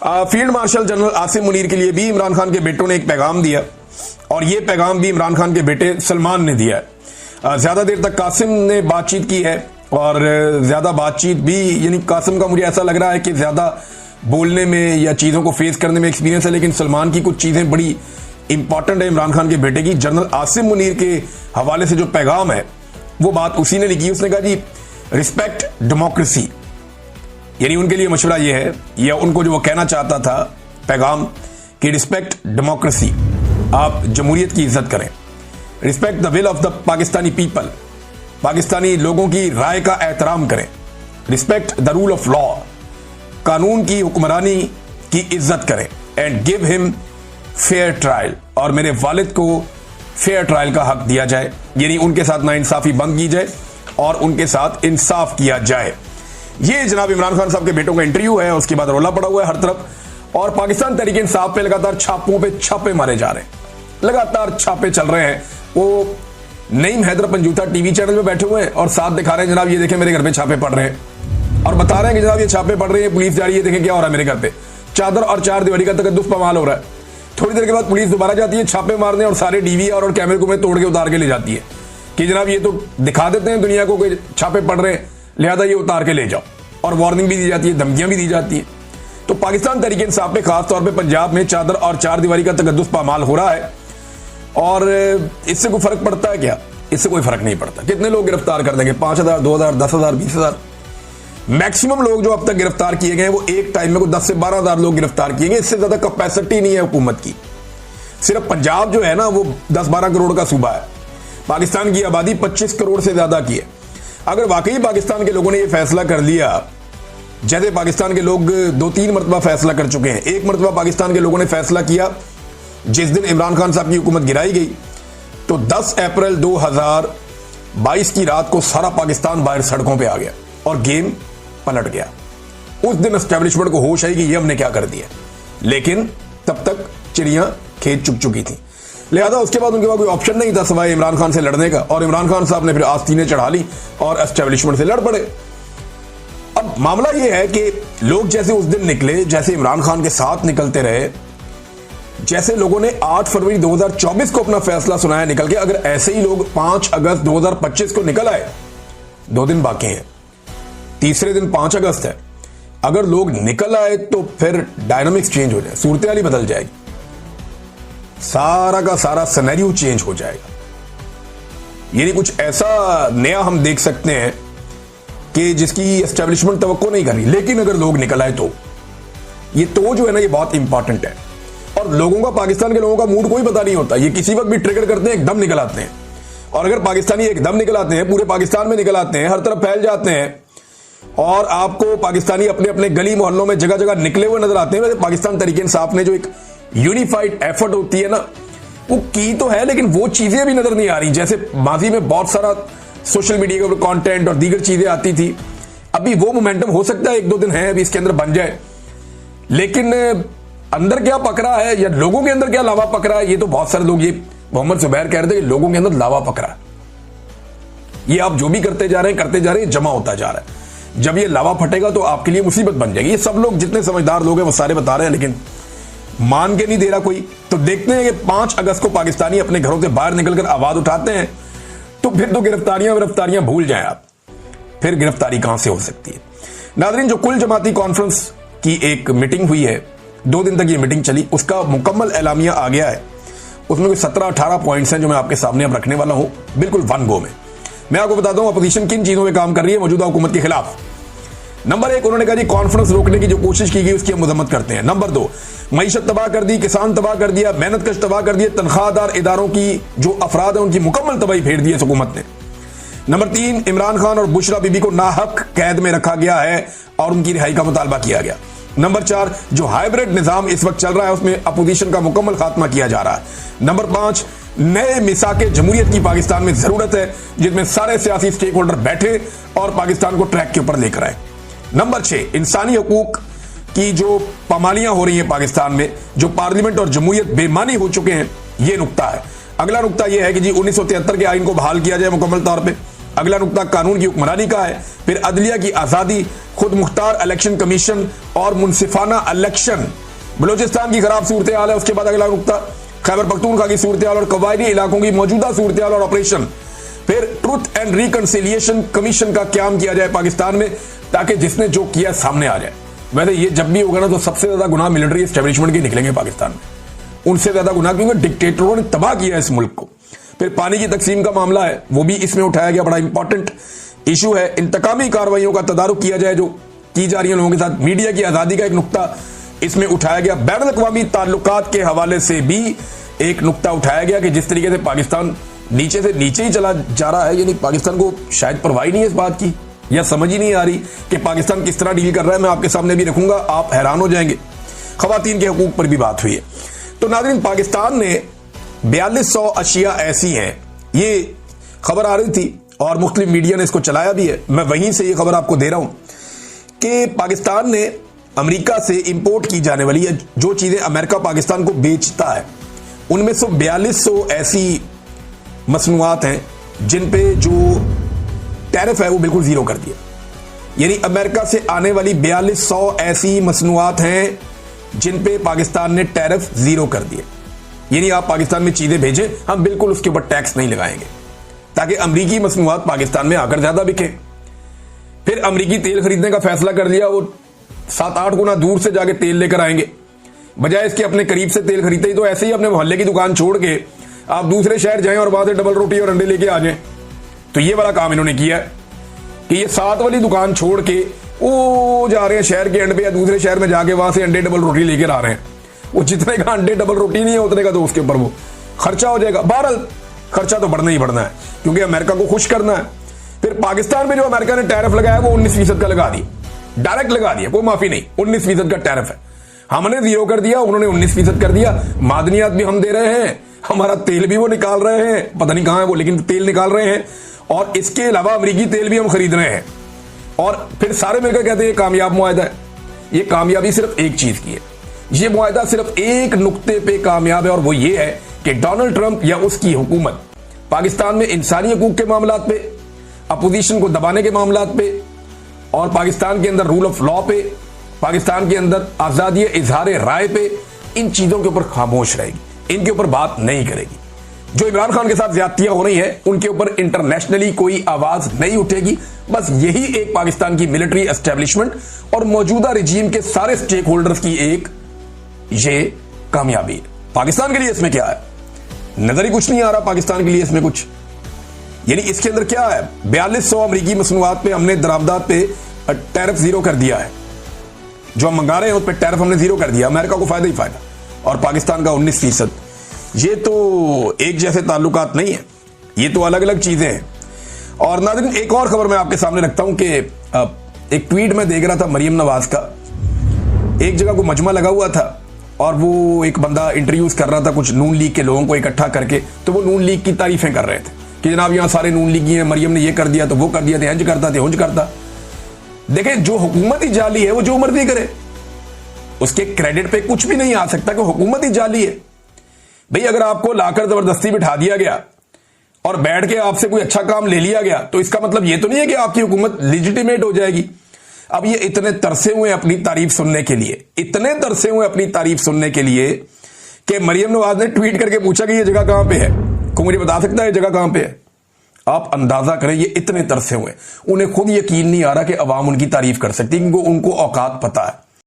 Field marshal general Asim Munir के लिए भी इमरान खान के बेटों ने एक पैगाम दिया और ये पैगाम भी इमरान खान के बेटे सलमान ने दिया है। ज्यादा देर तक कासिम ने बातचीत की है और ज्यादा बातचीत भी, यानी कासिम का मुझे ऐसा लग रहा है कि ज्यादा बोलने में या चीजों को फेस करने में एक्सपीरियंस है, लेकिन सलमान की कुछ चीजें बड़ी इंपॉर्टेंट है इमरान खान के बेटे की। जनरल आसिम मुनीर के हवाले से जो पैगाम है वो बात उसी ने लिखी। उसने कहा जी रिस्पेक्ट डेमोक्रेसी, यानी उनके लिए मशवरा ये है या उनको जो वो कहना चाहता था पैगाम कि रिस्पेक्ट डेमोक्रेसी, आप जमहूरियत की इज्जत करें। Respect the will of the Pakistani people, Pakistani लोगों की राय का एहतराम करें। Respect the rule of law, कानून की हुक्मरानी की इज्जत करें। And give him fair trial, और मेरे वालिद को फेयर ट्रायल का हक दिया जाए, यानी उनके साथ नाइंसाफी बंद की जाए और उनके साथ इंसाफ किया जाए। ये जनाब इमरान खान साहब के बेटों का इंटरव्यू है। उसके बाद रोला पड़ा हुआ है हर तरफ, और पाकिस्तान तहरीक इंसाफ पे लगातार छापों पे छापे मारे जा रहे हैं, लगातार छापे चल रहे हैं। वो नईम हैदर पंजूथा टीवी चैनल में बैठे हुए हैं और साथ दिखा रहे हैं जनाब ये देखें मेरे घर पे छापे पड़ रहे हैं, और बता रहे हैं कि जनाब ये छापे पड़ रहे हैं, पुलिस जा रही है, देखें क्या हो रहा है मेरे घर पे। चादर और चार दीवारी का तकद्दुस पमाल हो रहा है। थोड़ी देर के बाद पुलिस दोबारा जाती है छापे मारने और सारे डीवीआर और कैमरे को में तोड़ के उतार के ले जाती है कि जनाब ये तो दिखा देते हैं दुनिया को कि छापे पड़ रहे हैं, लिहाजा ये उतार के ले जाओ, और वार्निंग भी दी जाती है, धमकियां भी दी जाती है। तो पाकिस्तान तहरीक इंसाफ पे खासतौर पे पंजाब में चादर और चार दीवारी का तकद्दुस पामाल हो रहा है, और इससे कोई फर्क पड़ता है क्या? इससे कोई फर्क नहीं पड़ता। कितने लोग गिरफ्तार कर देंगे? 5,000, 2,000, 10,000, 20,000। मैक्सिमम लोग जो अब तक गिरफ्तार किए गए वो एक टाइम में 10 से 12,000 लोग गिरफ्तार किए गए। इससे ज्यादा कैपेसिटी नहीं है हुकूमत की। सिर्फ पंजाब जो है ना वो 10-12 करोड़ का सूबा है, पाकिस्तान की आबादी 25 करोड़ से ज्यादा की है। अगर वाकई पाकिस्तान के लोगों ने यह फैसला कर लिया, जैसे पाकिस्तान के लोग 2-3 मरतबा फैसला कर चुके हैं। एक मरतबा पाकिस्तान के लोगों ने फैसला किया जिस दिन इमरान खान साहब की हुकूमत गिराई गई, तो 10 अप्रैल 2022 की रात को सारा पाकिस्तान बाहर सड़कों पे आ गया और गेम पलट गया। उस दिन एस्टेब्लिशमेंट को होश आई कि ये हमने क्या कर दिया, लेकिन तब तक चिड़ियां खेत चुग चुकी थी। लिहाजा उसके बाद उनके पास कोई ऑप्शन नहीं था सिवाय इमरान खान से लड़ने का, और इमरान खान साहब ने फिर आस्तीनें चढ़ा ली और एस्टेब्लिशमेंट से लड़ पड़े। अब मामला यह है कि लोग जैसे उस दिन निकले, जैसे इमरान खान के साथ निकलते रहे, जैसे लोगों ने 8 फरवरी 2024 को अपना फैसला सुनाया निकल के, अगर ऐसे ही लोग 5 अगस्त 2025 को निकल आए, 2 दिन बाकी हैं, तीसरे दिन 5 अगस्त है, अगर लोग निकल आए तो फिर डायनामिक्स चेंज हो जाए, सूरत हाल ही बदल जाएगी, सारा का सारा सिनेरियो चेंज हो जाएगा। यानी कुछ ऐसा नया हम देख सकते हैं कि जिसकी एस्टेब्लिशमेंट तवक्को नहीं कर रही। लेकिन अगर लोग निकल आए तो ये तो जो है ना ये बहुत इंपॉर्टेंट है। और लोगों का, पाकिस्तान के लोगों का मूड कोई पता नहीं होता, ये किसी वक्त भी ट्रिगर करते हैं, एकदम निकल आते हैं। और अगर पाकिस्तानी एकदम निकल आते हैं, पूरे पाकिस्तान में निकल आते हैं, हर तरफ फैल जाते हैं, और आपको पाकिस्तानी अपने अपने गली मोहल्लों में जगह जगह निकले हुए नजर आते हैं। वैसे पाकिस्तान तहरीक इंसाफ ने जो एक यूनिफाइड एफर्ट होती है ना, वो की तो है, लेकिन वो चीजें भी नजर नहीं आ रही। जैसे माजी में बहुत सारा सोशल मीडिया के ऊपर कंटेंट और दीगर चीजें आती थी, अभी वो मोमेंटम हो सकता है 1-2 दिन है अभी इसके अंदर बन जाए, लेकिन अंदर क्या पक रहा है या लोगों के अंदर क्या लावा पक रहा है, ये तो बहुत सारे लोग, ये मोहम्मद जुबैर कह रहे थे कि लोगों के अंदर लावा पक रहा है। ये आप जो भी करते जा रहे हैं जमा होता जा रहा है। जब ये लावा फटेगा तो आपके लिए मुसीबत बन जाएगी। ये सब लोग जितने समझदार लोग हैं वो सारे बता रहे हैं, लेकिन मान के नहीं दे रहा कोई। तो देखते हैं कि 5 अगस्त को पाकिस्तानी अपने घरों से बाहर निकलकर आवाज उठाते हैं तो फिर तो गिरफ्तारियां भूल जाएं आप, फिर गिरफ्तारी कहां से हो सकती है। नाज़रीन, जो कुल जमाती कॉन्फ्रेंस की एक मीटिंग हुई है, 2 दिन तक ये मीटिंग चली, उसका मुकम्मल एलामिया आ गया है। उसमें कोई 17-18 पॉइंट्स हैं जो मैं आपके सामने अब रखने वाला हूं, बिल्कुल वन गो में। मैं आपको बता दूं अपोजिशन किन चीजों में काम कर रही है मौजूदा हुकूमत के खिलाफ। नंबर 1, उन्होंने कहा जी कॉन्फ्रेंस रोकने की जो कोशिश की गई उसकी हम मजम्मत करते हैं। नंबर 2, मईशत तबाह कर दी, किसान तबाह कर दिया, मेहनत कश तबाह कर दिया, तनख्वाहदार इदारों की जो अफराद है उनकी मुकम्मल तबाही फेर दी है हुकूमत ने। नंबर 3, इमरान खान और बुशरा बीबी को नाहक कैद में रखा गया है और उनकी रिहाई का मुतालबा किया गया। नंबर 4, जो हाइब्रिड निजाम इस वक्त चल रहा है उसमें अपोजिशन का मुकम्मल खात्मा किया जा रहा है। नंबर 5, नए मिसाके जमहूरियत की पाकिस्तान में जरूरत है जिसमें सारे सियासी स्टेक होल्डर बैठे और पाकिस्तान को ट्रैक के ऊपर लेकर आए। नंबर 6, इंसानी हकूक की जो पामालियां हो रही हैं पाकिस्तान में, जो पार्लियामेंट और जमहूरियत बेमानी हो चुके हैं, ये नुक्ता है। अगला नुक्ता यह है कि जी 1973 के आइन को बहाल किया जाए मुकम्मल तौर पर। अगला नुक्ता कानून की हुक्मरानी का है। फिर अदलिया की आजादी, खुद मुख्तार इलेक्शन कमीशन और मुनसिफाना इलेक्शन। बलूचिस्तान की खराब सूरत हाल है। उसके बाद अगला नुकता खैबर पख्तूनख्वा की सूरत हाल और कबायली इलाकों की मौजूदा सूरत हाल और ऑपरेशन। फिर ट्रुथ एंड रिकंसिलिएशन कमीशन का क्याम किया जाए पाकिस्तान में, ताकि जिसने जो किया सामने आ जाए। वैसे ये जब भी होगा ना तो सबसे ज्यादा गुनाह मिलिट्री एस्टेब्लिशमेंट के निकलेंगे पाकिस्तान में, उनसे ज्यादा गुनाह, क्योंकि डिक्टेटरों ने तबाह किया इस मुल्क को। फिर पानी की तकसीम का मामला है, वो भी इसमें उठाया गया, बड़ा इंपॉर्टेंट इशू है। इंतकामी कार्रवाइयों का तदारुक किया जाए जो की जा रही है लोगों के साथ। मीडिया की आजादी का एक नुकता इसमें उठाया गया। बैनुल अक़वामी ताल्लुकात के हवाले से भी एक नुकता उठाया गया कि जिस तरीके से पाकिस्तान नीचे से नीचे ही चला जा रहा है, यानी पाकिस्तान को शायद परवाह नहीं है इस बात की, या समझ ही नहीं आ रही कि पाकिस्तान किस तरह डील कर रहा है। मैं आपके सामने भी रखूंगा, आप हैरान हो जाएंगे। खवातीन के हकूक पर भी बात हुई है। तो नाज़रीन, पाकिस्तान ने 4200 अशिया ऐसी हैं, ये खबर आ रही थी और मुख्तलिफ मीडिया ने इसको चलाया भी है। मैं वहीं से ये खबर आपको दे रहा हूं कि पाकिस्तान ने अमेरिका से इंपोर्ट की जाने वाली है जो चीजें अमेरिका पाकिस्तान को बेचता है, उनमें से 4200 ऐसी मसनूआत हैं जिन पे जो टैरिफ है वो बिल्कुल जीरो कर दिया। यानी अमेरिका से आने वाली 4200 ऐसी मसनूआत हैं जिन पे पाकिस्तान ने टैरिफ जीरो कर दिया। यानी आप पाकिस्तान में चीजें भेजें, हम बिल्कुल उसके ऊपर टैक्स नहीं लगाएंगे, ताकि अमरीकी मसनूआत पाकिस्तान में आकर ज्यादा बिके। फिर अमरीकी तेल खरीदने का फैसला कर लिया, वो 7-8 गुना दूर से जाके तेल लेकर आएंगे, बजाय इसके अपने करीब से तेल खरीदते ही तो ऐसे ही अपने मोहल्ले की दुकान छोड़ के आप दूसरे शहर जाएं और वहां से डबल रोटी और अंडे लेके आ जाएं। तो ये वाला काम इन्होंने किया कि ये 7 वाली दुकान छोड़ के वो जा रहे हैं शहर के एंड पे या दूसरे शहर में जाके वहां से अंडे डबल रोटी लेकर आ रहे हैं। वो जितने का अंडे डबल रोटी नहीं है उतने का तो उसके ऊपर वो खर्चा हो जाएगा। बहरहाल खर्चा तो बढ़ना ही बढ़ना है, क्योंकि अमेरिका को खुश करना है। फिर पाकिस्तान में जो अमेरिका ने टैरिफ लगाया वो 19% का लगा दिया, डायरेक्ट लगा दिया, कोई माफी नहीं। 19% का टैरिफ है, हमने 0 कर दिया, उन्होंने 19% कर दिया। मादनियात भी हम दे रहे हैं, हमारा तेल भी वो निकाल रहे हैं, पता नहीं कहां है वो, लेकिन तेल निकाल रहे हैं। और इसके अलावा अमरीकी तेल भी हम खरीद रहे हैं। और फिर सारे मिलकर कहते हैं ये कामयाब मुआहदा है। ये कामयाबी सिर्फ एक चीज की है, ये मुआहदा सिर्फ एक नुक्ते पे कामयाब है, और वो ये है कि डोनाल्ड ट्रंप या उसकी हुकूमत पाकिस्तान में इंसानी हकूक के मामलात पे, अपोजिशन को दबाने के मामलात पे, और पाकिस्तान के अंदर रूल ऑफ लॉ पे, पाकिस्तान के अंदर आजादी इजहार राय पे, इन चीजों के ऊपर खामोश रहेगी, इनके ऊपर बात नहीं करेगी। जो इमरान खान के साथ ज्यादतियां हो रही हैं उनके ऊपर इंटरनेशनली कोई आवाज नहीं उठेगी। बस यही एक पाकिस्तान की मिलिट्री एस्टेब्लिशमेंट और मौजूदा रिजीम के सारे स्टेक होल्डर्स की एक ये कामयाबी है। पाकिस्तान के लिए इसमें क्या है, नजर ही कुछ नहीं आ रहा पाकिस्तान के लिए इसमें कुछ। यानी इसके अंदर क्या है, 4200 अमरीकी मसनूआत पे हमने दरामदात पे टैरिफ 0 कर दिया है। जो हम मंगा रहे हैं उस पर टैरिफ हमने 0 कर दिया, अमेरिका को फायदा ही फायदा, और पाकिस्तान का 19%। ये तो एक जैसे ताल्लुकात नहीं है, ये तो अलग अलग चीजें हैं। और नाज़रीन, एक और खबर मैं आपके सामने रखता हूं कि एक ट्वीट में देख रहा था मरियम नवाज का, एक जगह को मजमा लगा हुआ था और वो एक बंदा इंटरव्यूज कर रहा था कुछ नून लीग के लोगों को इकट्ठा करके, तो वो नून लीग की तारीफें कर रहे थे कि जनाब यहां सारे नून लीगी हैं, मरियम ने ये कर दिया तो वो कर दिया, हंज करता थे हुंज करता। देखें, जो हुकूमत ही जाली है वो जो मर्जी करे, उसके क्रेडिट पे कुछ भी नहीं आ सकता कि हुकूमत ही जाली है। भाई अगर आपको लाकर जबरदस्ती बिठा दिया गया और बैठ के आपसे कोई अच्छा काम ले लिया गया तो इसका मतलब ये तो नहीं है कि आपकी हुकूमत लेजिटिमेट हो जाएगी। अब ये इतने तरसे हुए अपनी तारीफ सुनने के लिए, इतने तरसे हुए अपनी तारीफ सुनने के लिए कि मरियम नवाज ने ट्वीट करके पूछा कि ये जगह कहां पे है, कोई मुझे बता सकता है ये जगह कहां पे है? आप अंदाजा करें, ये इतने तरसे हुए, उन्हें खुद यकीन नहीं आ रहा कि अवाम उनकी तारीफ कर सकती, क्योंकि उनको औकात पता है।